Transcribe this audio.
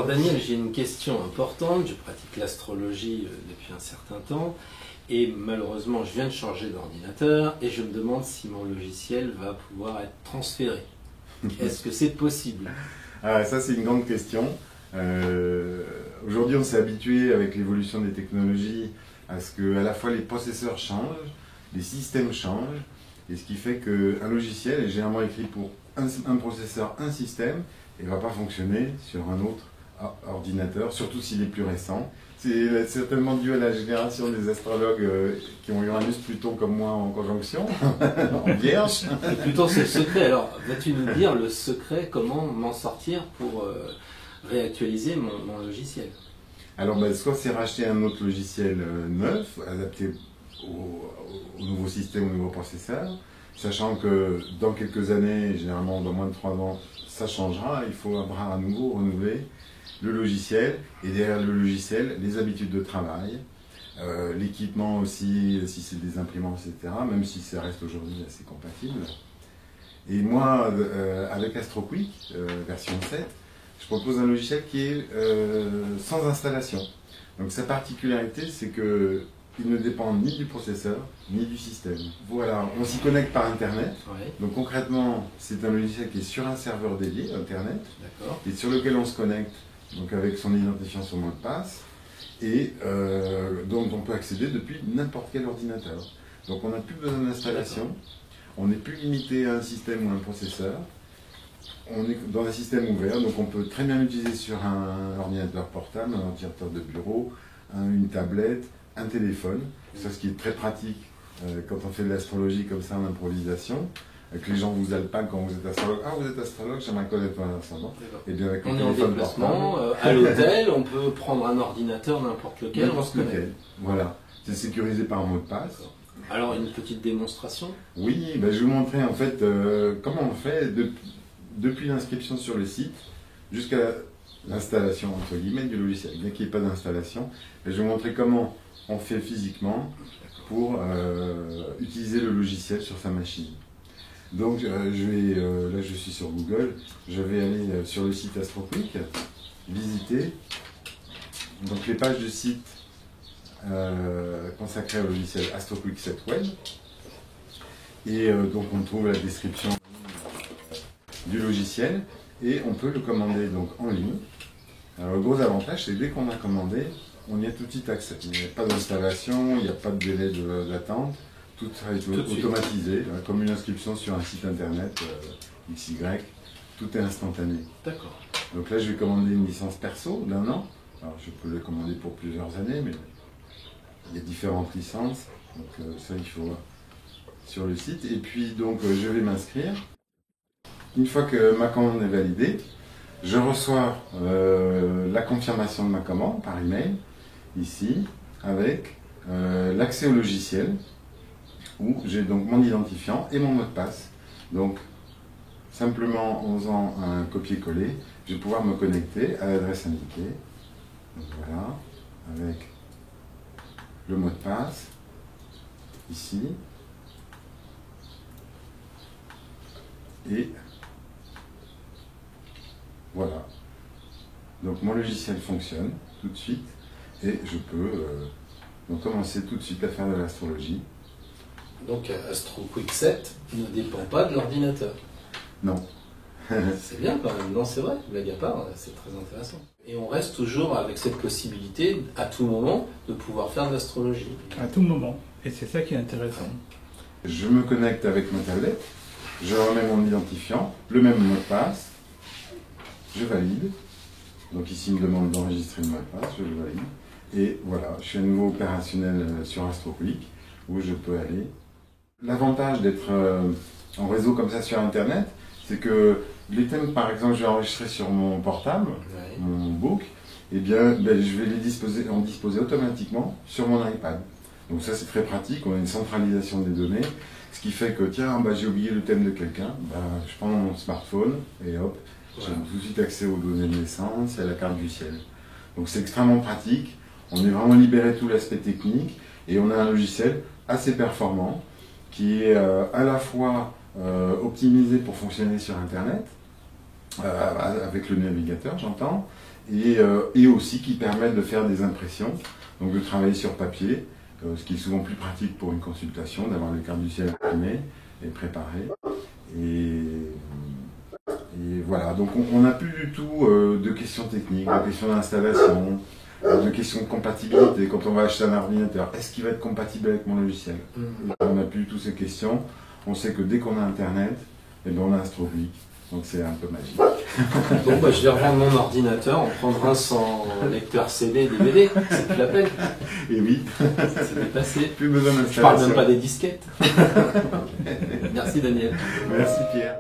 Alors Daniel, j'ai une question importante. Je pratique l'astrologie depuis un certain temps et malheureusement je viens de changer d'ordinateur et je me demande si mon logiciel va pouvoir être transféré. Est-ce que c'est possible? Ça c'est une grande question. Aujourd'hui on s'est habitué avec l'évolution des technologies à ce que à la fois les processeurs changent, les systèmes changent, et ce qui fait qu'un logiciel est généralement écrit pour un processeur, un système, et ne va pas fonctionner sur un autre ordinateur, surtout s'il est plus récent. C'est certainement dû à la génération des astrologues qui ont Uranus plutôt comme moi en conjonction, en Vierge. Et plutôt c'est le secret. Alors, vas-tu nous dire le secret, comment m'en sortir pour réactualiser mon logiciel? Alors, soit c'est racheter un autre logiciel neuf, adapté au nouveau système, au nouveau processeur, sachant que dans quelques années, généralement dans moins de 3 ans, ça changera, il faudra à nouveau renouveler le logiciel, et derrière le logiciel, les habitudes de travail, l'équipement aussi, si c'est des imprimantes, etc., même si ça reste aujourd'hui assez compatible. Et moi, avec AstroQuick, version 7, je propose un logiciel qui est sans installation. Donc sa particularité, c'est que il ne dépend ni du processeur, ni du système. Voilà, on s'y connecte par Internet. Ouais. Donc concrètement, c'est un logiciel qui est sur un serveur dédié, Internet, et sur lequel on se connecte donc avec son identifiant, son mot de passe, et dont on peut accéder depuis n'importe quel ordinateur. Donc on n'a plus besoin d'installation, on n'est plus limité à un système ou un processeur, on est dans un système ouvert, donc on peut très bien l'utiliser sur un ordinateur portable, un ordinateur de bureau, une tablette, un téléphone, c'est ce qui est très pratique quand on fait de l'astrologie comme ça en improvisation, que les gens vous alpaguent quand vous êtes astrologue. Ah, vous êtes astrologue, j'aimerais connaître un ascendant. Et bien avec on est en déplacement, à l'hôtel, on peut prendre un ordinateur n'importe lequel, on se connecte. Voilà, c'est sécurisé par un mot de passe. Alors une petite démonstration? Oui, je vais vous montrer en fait comment on fait depuis l'inscription sur le site jusqu'à l'installation entre guillemets du logiciel. Bien qu'il n'y ait pas d'installation, je vais vous montrer comment on fait physiquement pour utiliser le logiciel sur sa machine. Donc là je suis sur Google, je vais aller sur le site AstroQuick, visiter donc les pages de site consacrées au logiciel AstroQuick 7 Web, et donc on trouve la description du logiciel et on peut le commander donc en ligne. Alors le gros avantage, c'est que dès qu'on a commandé, on y a tout de suite accès. Il n'y a pas d'installation, il n'y a pas de délai d'attente, tout est automatisé, comme une inscription sur un site internet XY, tout est instantané. D'accord. Donc là, je vais commander une licence perso d'1 an. Alors je peux le commander pour plusieurs années, mais il y a différentes licences, donc ça il faut sur le site. Et puis donc je vais m'inscrire. Une fois que ma commande est validée, je reçois la confirmation de ma commande par email, ici, avec l'accès au logiciel, où j'ai donc mon identifiant et mon mot de passe. Donc, simplement en faisant un copier-coller, je vais pouvoir me connecter à l'adresse indiquée. Donc voilà, avec le mot de passe, ici, et voilà. Donc mon logiciel fonctionne tout de suite et je peux donc commencer tout de suite à faire de l'astrologie. Donc AstroQuick 7 ne dépend pas de l'ordinateur. Non. C'est bien quand même, non c'est vrai, blague à part, c'est très intéressant. Et on reste toujours avec cette possibilité, à tout moment, de pouvoir faire de l'astrologie. À tout moment, et c'est ça qui est intéressant. Je me connecte avec ma tablette, je remets mon identifiant, le même mot de passe, je valide. Donc ici il me demande d'enregistrer le mot de passe, je le valide. Et voilà, je suis à nouveau opérationnel sur AstroQuick, où je peux aller. L'avantage d'être en réseau comme ça sur Internet, c'est que les thèmes, par exemple, je vais enregistrer sur mon portable, mon book, et bien, je vais en disposer automatiquement sur mon iPad. Donc ça, c'est très pratique, on a une centralisation des données, ce qui fait que, tiens, j'ai oublié le thème de quelqu'un, je prends mon smartphone, et hop, j'ai tout de suite accès aux données de naissance et à la carte du ciel. Donc c'est extrêmement pratique, on est vraiment libéré de tout l'aspect technique, et on a un logiciel assez performant, qui est à la fois optimisé pour fonctionner sur Internet, avec le navigateur j'entends, et aussi qui permettent de faire des impressions, donc de travailler sur papier, ce qui est souvent plus pratique pour une consultation, d'avoir les cartes du ciel imprimées et préparées. Et voilà, donc on n'a plus du tout de questions techniques, de questions d'installation, de questions de compatibilité. Quand on va acheter un ordinateur, est-ce qu'il va être compatible avec mon logiciel? On n'a plus du tout ces questions. On sait que dès qu'on a Internet, eh bien, on a Astrogeek. Donc c'est un peu magique. Bon, bah, je vais revendre mon ordinateur, en prendre un sans lecteur CD, DVD, c'est plus la peine. Et oui, C'est dépassé. plus besoin Je d'installation. parle même pas des disquettes. Merci Daniel. Merci Pierre.